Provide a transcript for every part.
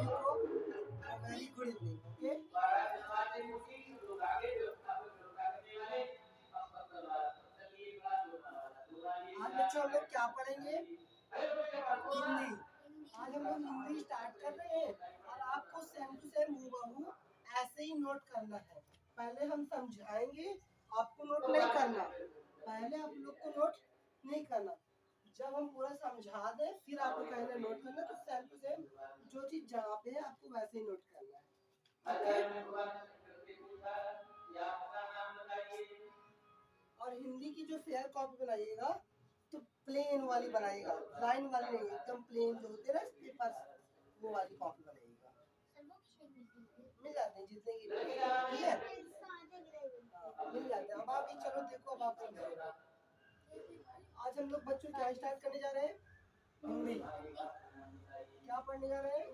सभी को very good evening. Okay, आज बच्चों हम लोग क्या पढ़ेंगे? हिंदी। आज हम लोग हिंदी स्टार्ट कर रहे हैं और आपको सेम टू सेम हूबहू ऐसे ही नोट करना है। पहले हम समझाएंगे, आपको नोट नहीं करना। पहले आप लोग को नोट नहीं करना, जब हम पूरा समझा दें फिर आपको कहना नोट करना। तो सेम टू सेम जो चीज जहाँ पे है आपको वैसे ही नोट करना है। और हिंदी की जो फेयर कॉपी बनाइएगा तो प्लेन वाली बनाइएगा, लाइन वाली नहीं, एकदम प्लेन जो होते हैं ना पेपर, वो वाली कॉपी बनाइएगा। मिल जाते हैं जितने की, ठीक है, मिल जाते हैं। अब आप ही चलो देखो, अब आप समझिएगा। आज हम लोग बच्चों क्या स्टार्ट करने जा रहे हैं? हिंदी। क्या पढ़ने जा रहे हैं?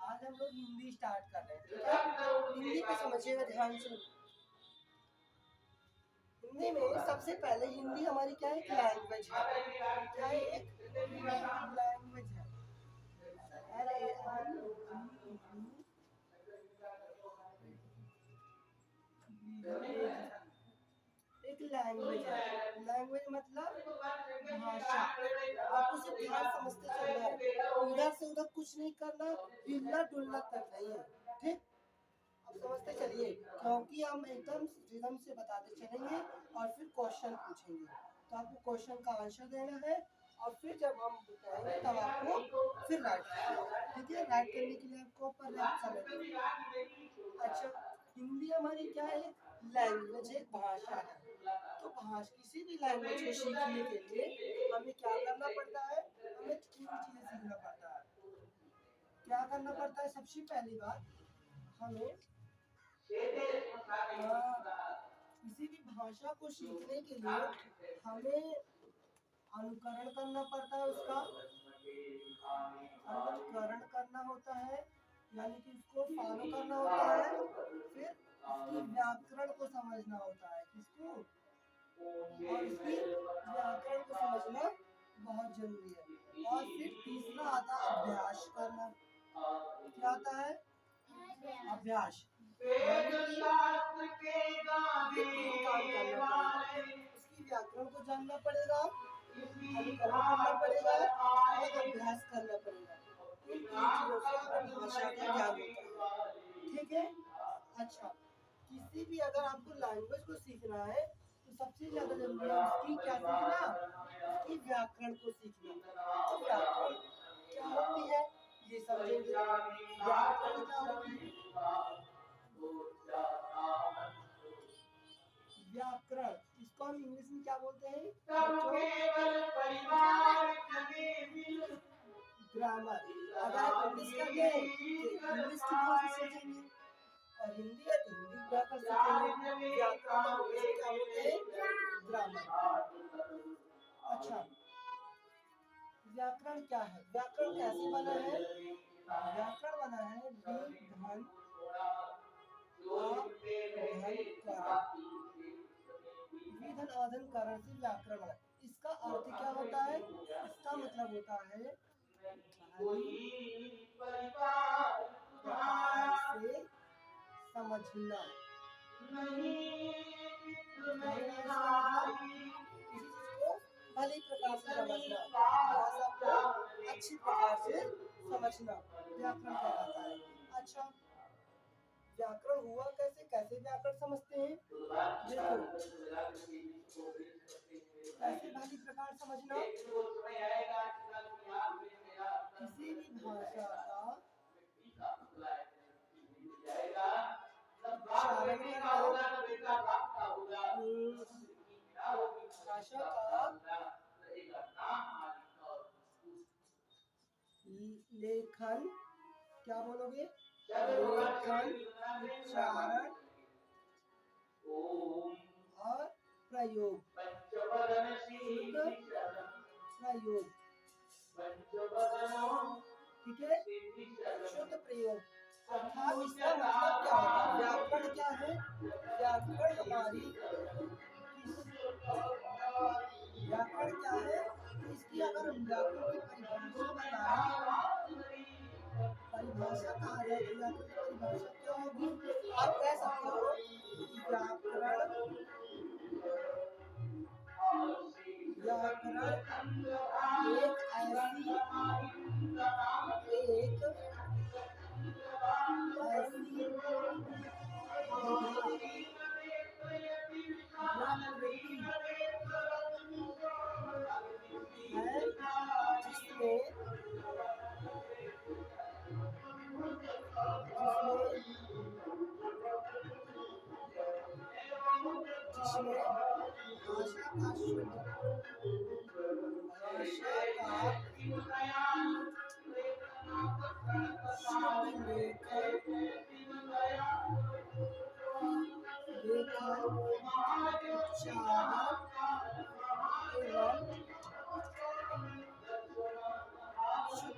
आज हम लोग हिंदी स्टार्ट कर रहे हैं, ठीक है? हिंदी पे समझिएगा ध्यान से। हिंदी में सबसे पहले, हिंदी हमारी क्या है? एक लैंग्वेज है। क्या है? एक लैंग्वेज है। एक लैंग्वेज है। लैंग्वेज मतलब भाषा। आपको सिर्फ ध्यान समझते चलना है, इधर से उधर कुछ नहीं करना, हिलना डुलना तक नहीं है, ठीक? अब समझते चलिए, क्योंकि हम एकदम रिदम से बताते चलेंगे और फिर क्वेश्चन पूछेंगे, तो आपको क्वेश्चन का आंसर देना है और फिर जब हम बताएंगे तब आपको फिर राइट करना है, ठीक है? राइट करने के लिए आपको पर्याप्त समय। अच्छा, हिंदी हमारी क्या है? लैंग्वेज है, भाषा है। तो किसी भी लैंग्वेज को सीखने के लिए हमें क्या करना पड़ता है? हमें 3 चीजें सीखना पड़ता है। क्या करना पड़ता है? सबसे पहली बात, हमें किसी भी भाषा को सीखने के लिए हमें अनुकरण करना पड़ता है। उसका अनुकरण करना होता है, यानी कि उसको फॉलो करना होता है। फिर उसकी व्याकरण को समझना होता है। किसको? और उसकी व्याकरण को समझना बहुत जरूरी है। और फिर तीसरा आता है अभ्यास करना। क्या आता है? अभ्यास। उसकी व्याकरण को जानना पड़ेगा, अनुकरण करना पड़ेगा और अभ्यास करना पड़ेगा। इन 3 चीजों से आपको भाषा का ज्ञान होता है, ठीक है? अच्छा, किसी भी अगर आपको लैंग्वेज को सीखना है तो सबसे ज्यादा जरूरी है उसकी क्या सीखना? उसकी व्याकरण को सीखना। तो व्याकरण क्या होती है ये समझेंगे। व्याकरण क्या होती है? व्याकरण, इसको हम इंग्लिश में क्या बोलते हैं? ग्रामर। अगर आप इंग्लिश कर ले तो इंग्लिश की भाषा सीखेंगे और हिंदी है तो हिंदी व्याकरण सीखेंगे। व्याकरण को इंग्लिश में क्या बोलते हैं? ग्रामर। अच्छा, व्याकरण क्या है? व्याकरण कैसे बना है? व्याकरण बना है विधन विधन आधन करण से व्याकरण बना। इसका अर्थ क्या होता है? इसका मतलब होता है से समझना। भली प्रकार से समझना, भाषा को अच्छी प्रकार से समझना व्याकरण कहलाता है। अच्छा, व्याकरण हुआ कैसे? कैसे व्याकरण समझते हैं? देखो, कैसे भली प्रकार समझना? किसी भी भाषा का उच्चारण करना, भाषा का लेखन, क्या बोलोगे? लेखन, उच्चारण और प्रयोग। प्रयोग, ठीक है? शुद्ध प्रयोग अर्थात इसका मतलब क्या होता है? व्याकरण क्या है? व्याकरण हमारी व्याकरण क्या भाषा क्या होगी? आप कह सकते हो कि व्याकरण व्याकरण एक ऐसी है जिसमें भाषा का शुद्ध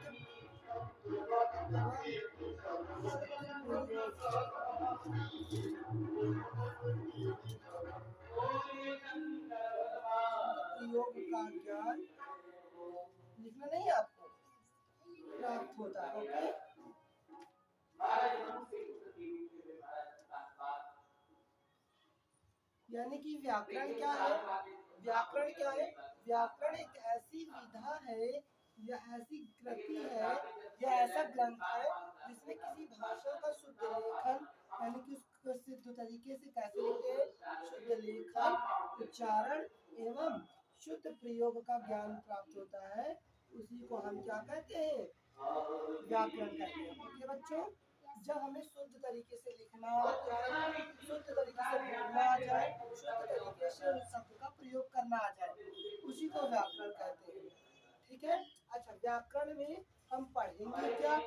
प्रयोग का ज्ञान लिखना नहीं है आपको प्राप्त होता है। ओके, यानी कि व्याकरण क्या है? व्याकरण क्या है? व्याकरण एक ऐसी विधा है या ऐसी कृति है या ऐसा ग्रंथ है जिसमें किसी भाषा का शुद्ध लेखन, यानी कि उसको शुद्ध तरीके से कैसे लिखते हैं, शुद्ध लेखन, उच्चारण एवं शुद्ध प्रयोग का ज्ञान प्राप्त होता है, उसी को हम क्या कहते हैं? व्याकरण कहते हैं। ओके बच्चों, जब हमें शुद्ध तरीके से लिखना आ जाए, शुद्ध तरीके से बोलना आ जाए, शुद्ध तरीके से उस शब्द का प्रयोग करना आ जाए, उसी को व्याकरण कहते हैं। ठीक है, अच्छा व्याकरण में हम पढ़ेंगे क्या?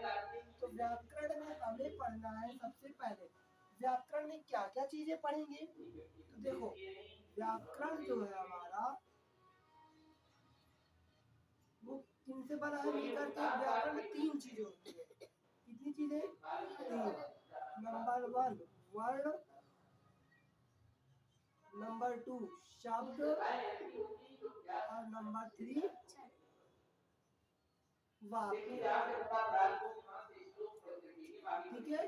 तो व्याकरण में हमें पढ़ना है सबसे पहले व्याकरण में क्या क्या चीजें पढ़ेंगे। तो देखो व्याकरण जो है हमारा वो किनसे बना है मिलकर के? व्याकरण में तीन चीजें होती है। कितनी चीजें? तीन। नंबर 1 वर्ण, नंबर 2 शब्द और नंबर 3 वाक्य। ठीक है,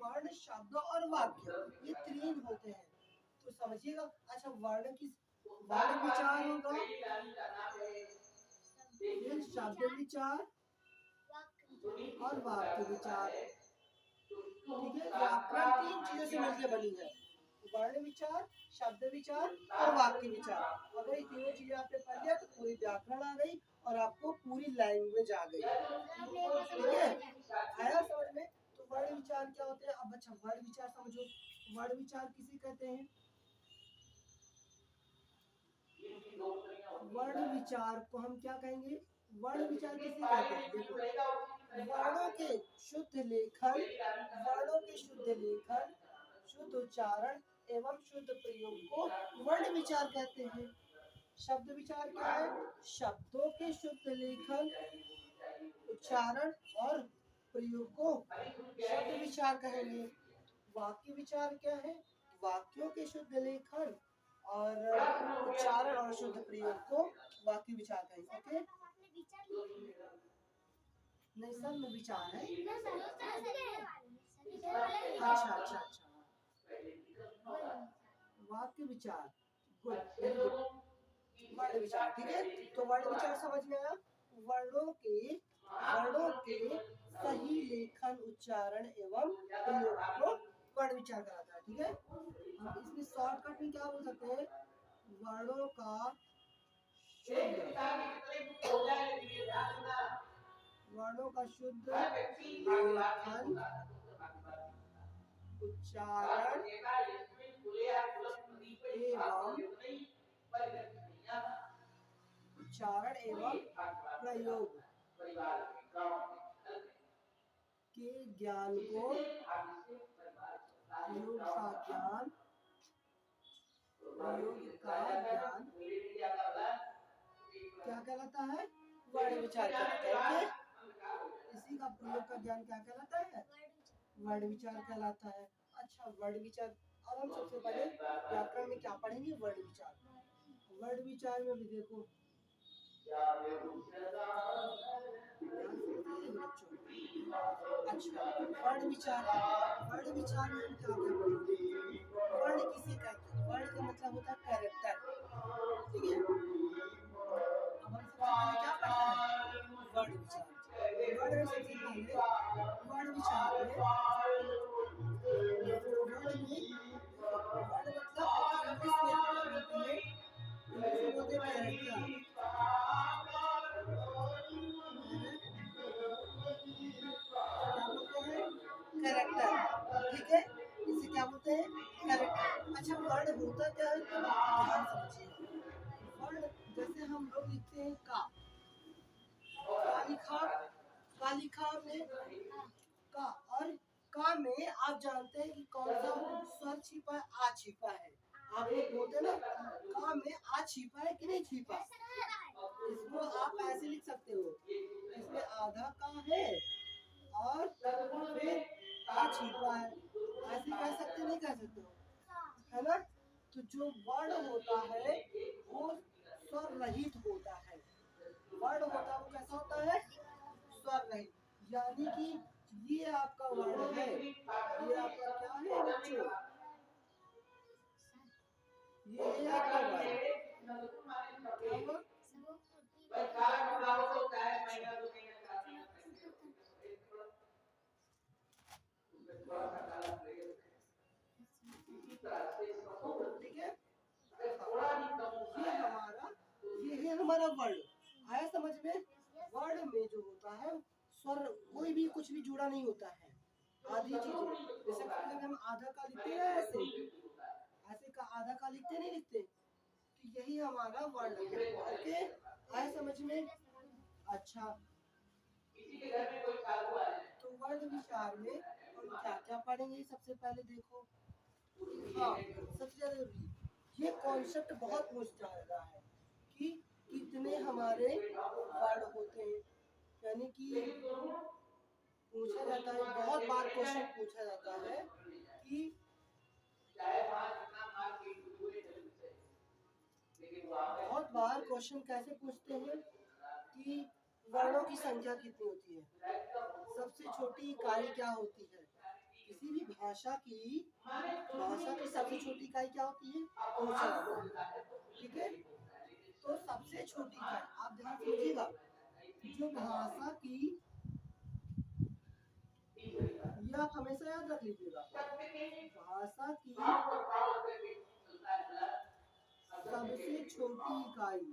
वर्ण शब्द और वाक्य ये तीन होते हैं, तो समझिएगा। अच्छा वर्ण विचार होगा, फिर शब्द विचार और वाक्य विचार। ठीक है, व्याकरण तीन चीजों से मिलकर बनी है, वर्ण विचार, शब्द विचार और वाक्य विचार। अगर ये तीनों चीजें आपने पढ़ लिया तो पूरी व्याकरण आ गई और आपको पूरी लैंग्वेज आ गई। ठीक है, आया समझ में? तो वर्ण विचार क्या होते हैं? अब अच्छा वर्ण विचार समझो, वर्ण विचार किसे कहते हैं? वर्ण विचार को हम क्या कहेंगे? वर्ण विचार किसे कहते हैं? देखो वर्णों के शुद्ध लेखन, वर्णों के शुद्ध लेखन, शुद्ध उच्चारण एवं शुद्ध प्रयोग को वर्ण विचार कहते हैं। शब्द विचार क्या है? शब्दों के शुद्ध लेखन, उच्चारण और प्रयोग को शब्द विचार कहेंगे। वाक्य विचार क्या है? वाक्यों के शुद्ध लेखन और उच्चारण और शुद्ध प्रयोग को वाक्य विचार कहेंगे। ओके, नहीं सब में विचार है। अच्छा अच्छा अच्छा, वाक्य विचार, गुड, वेरी गुड। वर्ण विचार, ठीक है, तो वर्ण विचार समझ में आया। वर्णों के सही लेखन, उच्चारण एवं प्रयोग को वर्ण विचार कहलाता है। ठीक है, हम इसमें शॉर्टकट में क्या बोल सकते हैं? वर्णों का शुद्ध लेखन, उच्चारण एवं प्रयोग के ज्ञान को क्या कहलाता है? वर्ण विचार कहलाता है। इसी का प्रयोग का ज्ञान क्या कहलाता है? वर्ण विचार कहलाता है। अच्छा वर्ण विचार, अब हम सबसे पहले व्याकरण में क्या पढ़ेंगे? वर्ण विचार। वर्ण विचार में भी देखो ध्यान से बताइए बच्चों। अच्छा, वर्ण विचार है। वर्ण विचार में हम क्या क्या पढ़ेंगे? वर्ण किसे कहते हैं? वर्ण का मतलब होता है कैरेक्टर, ठीक है। अब हम सबसे पहले क्या पढ़ते हैं? वर्ण विचार। वर्ण में सबसे पहले वर्ण विचार में वर्ण मतलब इंग्लिश में क्या बोलते हैं? इंग्लिश में बोलते हैं कैरेक्टर। क्या बोलते हैं? कैरेक्टर, ठीक है। इसे क्या बोलते हैं? कैरेक्टर। अच्छा, वर्ण होता क्या है? ध्यान से समझिए। वर्ण जैसे हम लोग लिखते हैं का लिखा, का लिखा हमने का, और का में आप जानते हैं कि कौन सा स्वर छिपा है? आ छिपा है। आप लोग बोलते हैं ना का में आ छिपा है कि नहीं छिपा? इसको आप ऐसे लिख सकते हो, इसमें आधा का है और फिर आ छिपा है, ऐसे कह सकते नहीं कह सकते हो, है ना। तो जो वर्ण होता है वो स्वर रहित होता है। वर्ण होता है वो कैसा होता है? स्वर रहित। यानी कि ये आपका वर्ण है, ये आपका क्या है बच्चों? ये है आपका वर्ण। क्या हुआ? ठीक है। ये है हमारा वर्ण। आया समझ में? वर्ण में जो होता है स्वर, कोई भी कुछ भी जुड़ा नहीं होता है। आधी चीजें जैसे कभी हम आधा का लिखते हैं ऐसे, ऐसे का आधा का लिखते नहीं लिखते, तो यही हमारा वर्ण है। ओके, आया समझ में? अच्छा, तो वर्ण विचार में हम क्या क्या पढ़ेंगे? सबसे पहले देखो, हाँ सबसे ज्यादा जरूरी ये कॉन्सेप्ट बहुत पूछा जाता है कि कितने हमारे वर्ण होते हैं। यानी कि पूछा जाता है, बहुत बार क्वेश्चन पूछा जाता है कि बहुत बार क्वेश्चन कैसे पूछते हैं कि वर्णों की संख्या कितनी होती है, सबसे छोटी इकाई क्या होती है। किसी भी भाषा की सबसे छोटी इकाई क्या होती है? ऊंचाई, ठीक है। तो सबसे छोटी इकाई आप ध्यान से लीजिएगा, जो भाषा की, ये आप हमेशा याद रख लीजिएगा, भाषा की सबसे छोटी इकाई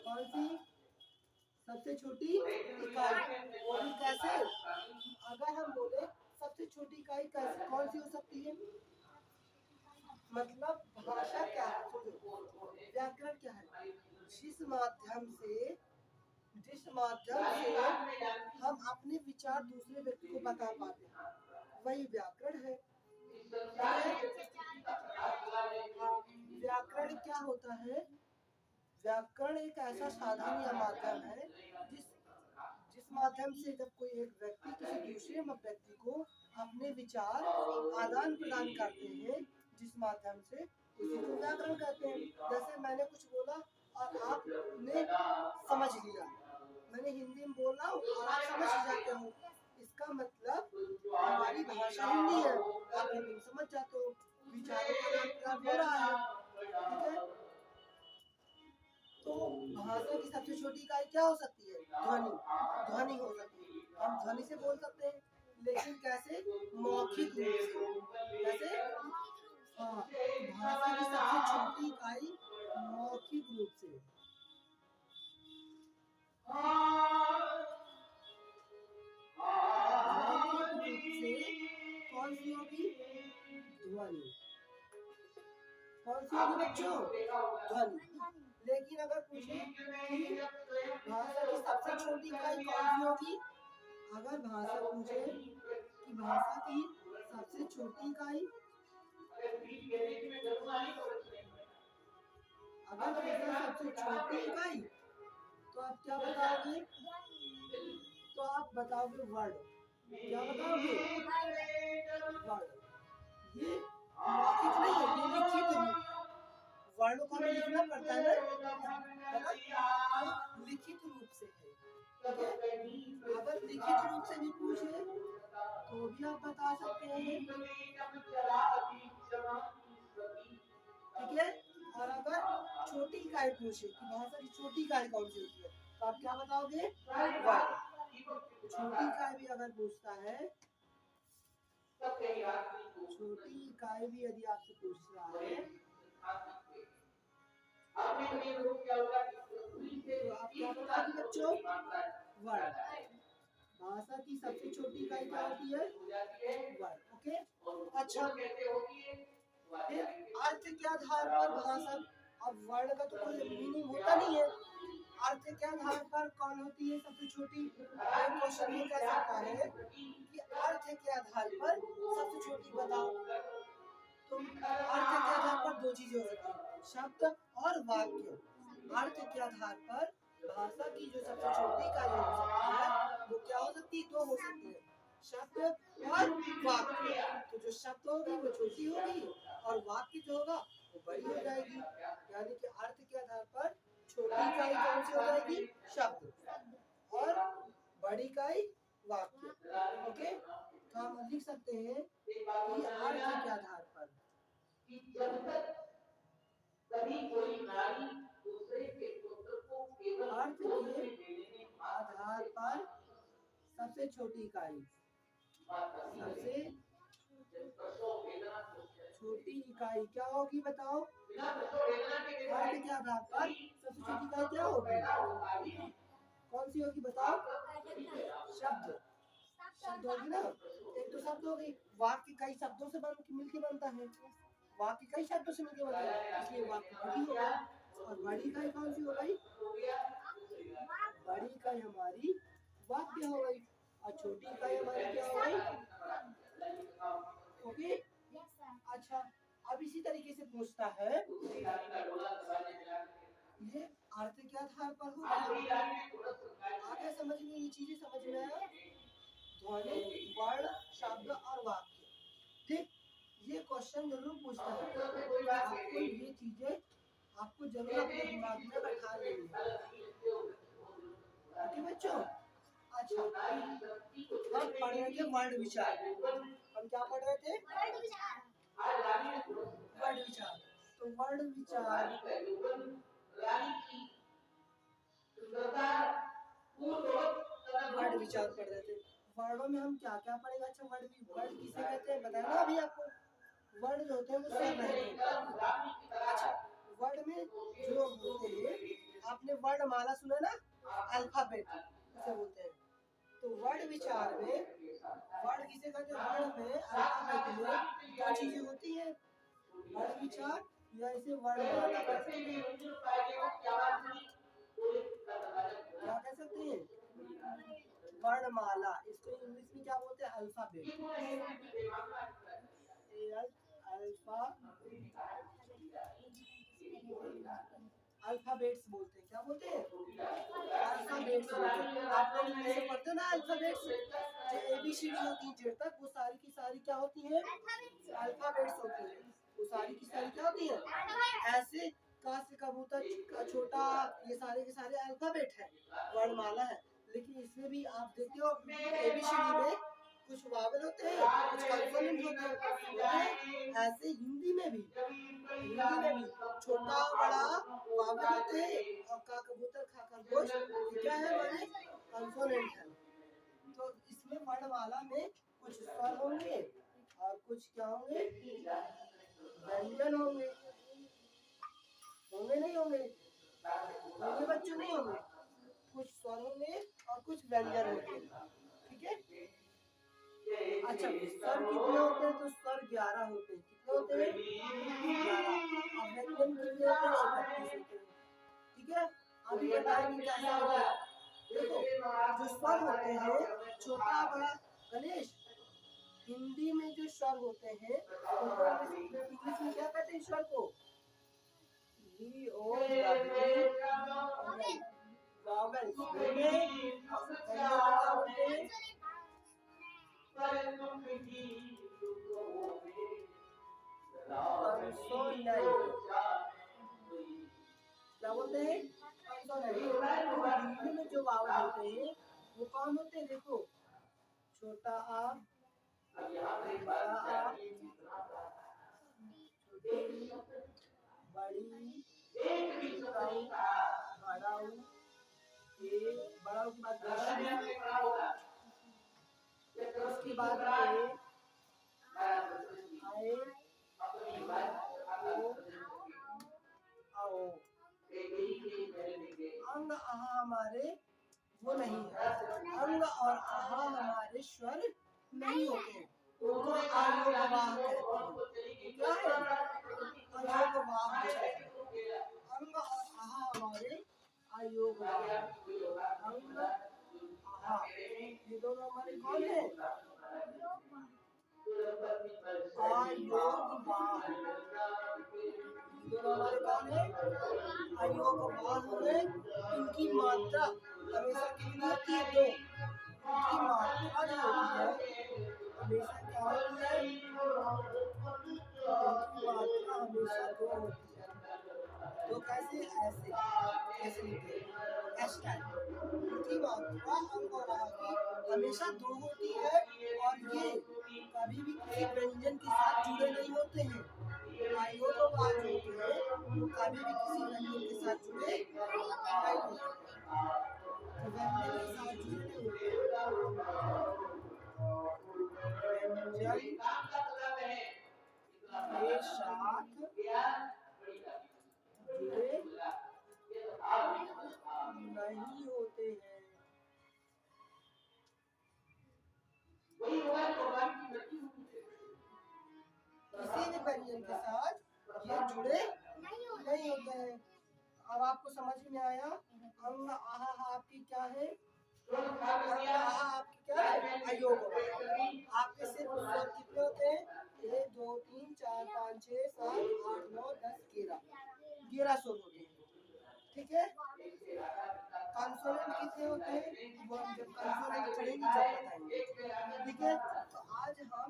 कौन सी? सबसे छोटी इकाई। वो भी कैसे? अगर हम बोले सबसे छोटी इकाई कैसे कौन सी हो सकती है? मतलब भाषा क्या है? सुनो, व्याकरण क्या है? जिस माध्यम से हम अपने विचार दूसरे व्यक्ति को बता पाते हैं, वही व्याकरण है। व्याकरण क्या होता है? व्याकरण एक ऐसा साधन या माध्यम है जिस जिस माध्यम से जब कोई एक व्यक्ति किसी दूसरे व्यक्ति को अपने विचार आदान प्रदान करते हैं, जिस माध्यम से, उसी को व्याकरण कहते हैं। जैसे मैंने कुछ बोला और आपने समझ लिया, मैंने हिंदी में बोल रहा हूँ और आप समझ जाते हो, इसका मतलब हमारी भाषा हिंदी है, आप हिंदी में समझ जाते हो, विचारों का आदान प्रदान हो रहा है, ठीक है। तो भाषा की सबसे छोटी इकाई क्या हो सकती है? ध्वनि। ध्वनि हो सकती है, हम ध्वनि से बोल सकते हैं, लेकिन कैसे? मौखिक रूप से। कैसे? हाँ, भाषा की सबसे छोटी इकाई मौखिक रूप से। मौखिक रूप से कौन सी होगी? ध्वनि। कौन सी होगी बच्चों? ध्वनि। लेकिन अगर पूछे कि भाषा की सबसे छोटी इकाई कौन सी होगी, अगर भाषा पूछे कि भाषा की सबसे छोटी इकाई, अगर पूछे सबसे छोटी इकाई, तो आप क्या बताओगे? तो आप बताओगे वर्ड। क्या बताओगे? वर्ड। ये मौखिक नहीं है, ये लिखित रूप है। वर्णों को हमें लिखना पड़ता है ना, लिखित रूप से है, ठीक है। अगर लिखित रूप से भी पूछे तो भी आप बता सकते हैं, ठीक है। और अगर छोटी इकाई पूछे कि भाषा की छोटी इकाई कौन सी होती है तो आप क्या बताओगे, वर्ड। छोटी इकाई भी अगर पूछता है, छोटी इकाई भी यदि आपसे पूछ रहा है तो आप क्या बताओगे बच्चों, वर्ड। भाषा की सबसे छोटी इकाई क्या होती है, वर्ड। ओके, अच्छा, फिर अर्थ के आधार पर भाषा, अब वर्ड का तो कोई मीनिंग होता नहीं है, अर्थ के आधार पर कौन होती है सबसे छोटी। क्वेश्चन ये कह सकता है कि अर्थ के आधार पर सबसे छोटी बताओ, तो अर्थ के आधार पर दो चीजें हो सकती है, शब्द और वाक्य। अर्थ के आधार पर भाषा की जो सबसे छोटी इकाई हो सकती है वो क्या हो सकती है, दो हो सकती है, शब्द और वाक्य। तो जो शब्द होगी वो छोटी होगी और वाक्य जो होगा वो बड़ी हो जाएगी, यानी कि अर्थ के आधार पर छोटी इकाई कौन सी हो जाएगी, शब्द, और बड़ी इकाई वाक्य। ओके, तो हम लिख सकते हैं कि अर्थ के आधार पर, अर्थ के आधार पर सबसे छोटी इकाई, सबसे छोटी इकाई क्या होगी बताओ, अर्थ के आधार पर सबसे छोटी इकाई क्या होगी, कौन सी होगी बताओ, शब्द, शब्द होगी ना। एक तो शब्द होगी, वाक्य कई शब्दों से मिलके बनता है, वाक्य कई शब्दों से मिलके बनता है, इसलिए वाक्य बड़ी हो गई। और बड़ी इकाई कौन सी हो गई, बड़ी इकाई हमारी वाक्य हो गई और छोटी इकाई हमारी क्या हो गई, ओके। अच्छा, अब इसी तरीके से पूछता है, ये अर्थ के आधार पर हो गया, आगे समझ में ये चीजें समझ में आया, ध्वनि, वर्ण, शब्द और वाक्य, ठीक। ये क्वेश्चन जरूर पूछता है, आपको ये चीजें आपको जरूर अपने दिमाग में बैठा लेनी है, ओके बच्चों। अच्छा, हम पढ़ रहे थे वर्ण विचार, हम क्या पढ़ रहे थे, वर्ण विचार। तो वर्ण विचार, वर्ण विचार पढ़ रहे थे, वर्णों में हम क्या क्या पढ़ेगा। अच्छा, वर्ण किसे कहते हैं बताया ना अभी आपको, वर्ण जो होते हैं वो स्वर रहित होते हैं। अच्छा, वर्ण में जो होते हैं, आपने वर्णमाला सुना ना, अल्फाबेट उसे बोलते हैं। तो वर्ण विचार में वर्ण किसे कहते हैं, वर्ण में अल्फाबेट में क्या चीजें होती है, वर्ण विचार या इसे वर्णमाला कह सकते हैं, क्या कह सकते हैं, वर्णमाला। इसको इंग्लिश में क्या बोलते हैं, अल्फाबेट, अल्फाबेट्स बोलते हैं, क्या बोलते हैं, अल्फाबेट्स बोलते हैं। आप लोग इंग्लिश में पढ़ते हो ना अल्फाबेट्स, जो एबीसीडी होती है जेड तक, वो सारी की सारी क्या होती है, अल्फाबेट्स होती है, वो सारी की सारी क्या होती है, ऐसे का से कबूतर का छोटा, ये सारे के सारे अल्फाबेट है, वर्णमाला है। लेकिन इसमें भी आप देखते हो एबीसीडी में कुछ वावल होते हैं, कुछ कॉन्सोनेंट होते हैं, ऐसे हिंदी में भी छोटा बड़ा वावल होते हैं, और का कबूतर खा खरगोश क्या है, हमारे कॉन्सोनेंट है। तो इसमें वर्णमाला में कुछ स्वर होंगे और कुछ क्या होंगे, व्यंजन होंगे, होंगे नहीं होंगे, होंगे बच्चों नहीं होंगे, कुछ स्वर होंगे और कुछ व्यंजन होंगे, ठीक है। अच्छा, स्वर कितने होते हैं, तो स्वर 11 होते हैं, कितने होते हैं, 11। अब व्यंजन कितने होते हैं, 31 होते हैं, ठीक है। अभी बताएंगे कैसा होता है। देखो, जो स्वर होते हैं छोटा बड़ा, गणेश, हिंदी में जो स्वर होते हैं उनको इंग्लिश में क्या कहते हैं, स्वर को वॉवेल्स बोलते हैं, क्या बोलते हैं, कॉन्सोनेंट, क्या बोलते हैं, कॉन्सोनेंट। तो हिंदी में जो वावल होते हैं वो कौन होते हैं, देखो, छोटा आ, बड़ा आ, छोटी, बड़ी, छोटा ऊ, बड़ा ऊ, ए, बड़ा ऊ के बाद उसके बाद ए, आए, ओ, आओ। अंग आहा हमारे वो नहीं है, अंग और आहा हमारे स्वर नहीं होते, उनको आयोगवाह कहते हैं। क्या है, आयोगवाह है। अंग और आहा हमारे आयोगवाह, अंग आहा ये दोनों हमारे कौन है, आयोगवाह, दोनों हमारे कौन है, आयोगवाह हुए। इनकी मात्रा हमेशा कितनी होती है, दो। इनकी मात्रा जो होती है हमेशा क्या होती है, इनकी मात्रा हमेशा दो होती है। तो कैसे, ऐसे कैसे लिखते हैं, एस टाइप। इनकी मात्रा अंग और आहा की हमेशा दो होती है, और ये कभी भी किसी व्यंजन के साथ जुड़े नहीं होते हैं। आयोगवाह जो होते हैं वो कभी भी किसी व्यंजन के साथ जुड़े नहीं होते, तो व्यंजन के साथ जुड़े नहीं होते, व्यंजन के साथ जुड़े नहीं होते हैं। किसी भी व्यंजन के साथ ये जुड़े नहीं होते हैं। अब आपको समझ में आया, अंग आहा आपकी क्या है, अंग आहा आपकी क्या है, आयोगवाह। आपके सिर्फ स्वर कितने होते हैं, 1 2 3 4 5 6 7 8 9 10 11 स्वर होते हैं, ठीक है। कॉन्सोनेंट कितने होते हैं, वो हम जब कॉन्सोनेंट पढ़ेंगे जब बताएंगे, ठीक है। तो आज हम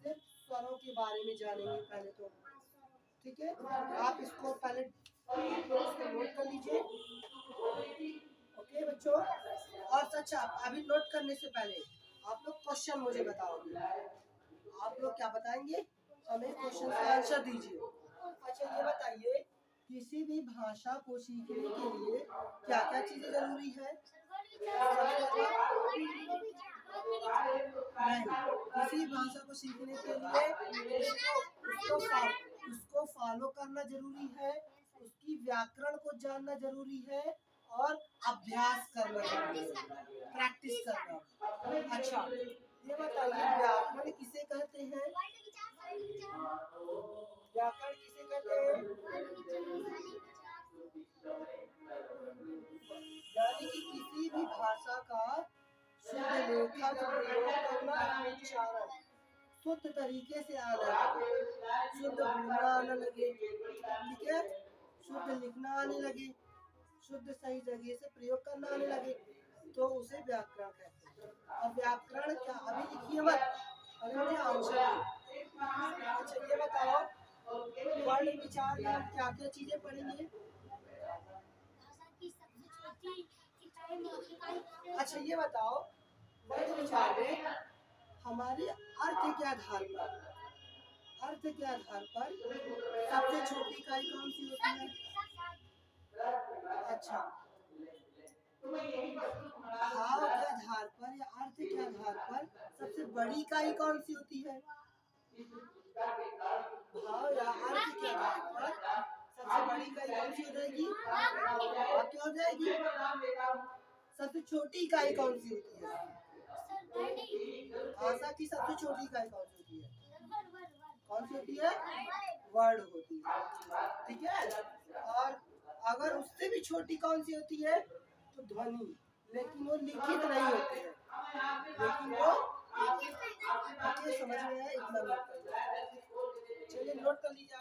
सिर्फ स्वरों के बारे में जानेंगे पहले तो, ठीक है। आप इसको पहले इसको नोट कर लीजिए, ओके बच्चों। और अच्छा, अभी नोट करने से पहले आप लोग क्वेश्चन मुझे बताओगे, आप लोग क्या बताएंगे, हमें क्वेश्चन का आंसर दीजिए। अच्छा ये बताइए, किसी भी भाषा को सीखने के लिए क्या क्या चीजें जरूरी है, नहीं, किसी भाषा को सीखने के लिए उसको फॉलो करना जरूरी है, उसकी व्याकरण को जानना जरूरी है, और अभ्यास करना जरूरी है, प्रैक्टिस करना। अच्छा ये बताइए, व्याकरण किसे कहते हैं, व्याकरण किसे कहते हैं, यानी कि किसी भी भाषा का शुद्ध लेखन, प्रयोग करना, उच्चारण शुद्ध तरीके से आना लगे, शुद्ध बोलना आने लगे, ठीक है, शुद्ध लिखना आने लगे, शुद्ध सही जगह से प्रयोग करना आने लगे, तो उसे व्याकरण कहते हैं। और व्याकरण क्या, अभी लिखिए मत, अभी मुझे आंसर दो। अच्छा ये बताओ, वर्ण विचार में हम क्या क्या चीजें पढ़ेंगे, अच्छा ये बताओ, वर्ण विचार में हमारे अर्थ के आधार पर, अर्थ के आधार पर सबसे छोटी इकाई कौन सी होती है, अच्छा भाव के आधार पर या अर्थ के आधार पर सबसे बड़ी इकाई कौन सी होती है, भाव या अर्थ के आधार पर सबसे बड़ी इकाई कौन सी हो जाएगी, क्या हो जाएगी, सबसे छोटी इकाई कौन सी होती है, भाषा की सबसे छोटी इकाई कौन सी होती है, कौन सी होती है, वर्ड होती है, ठीक है। और अगर उससे भी छोटी कौन सी होती है, तो ध्वनि, लेकिन वो लिखित नहीं होते हैं, लेकिन वो समझ में है, इतना नोट कर लीजिए। चलिए नोट कर लीजिए।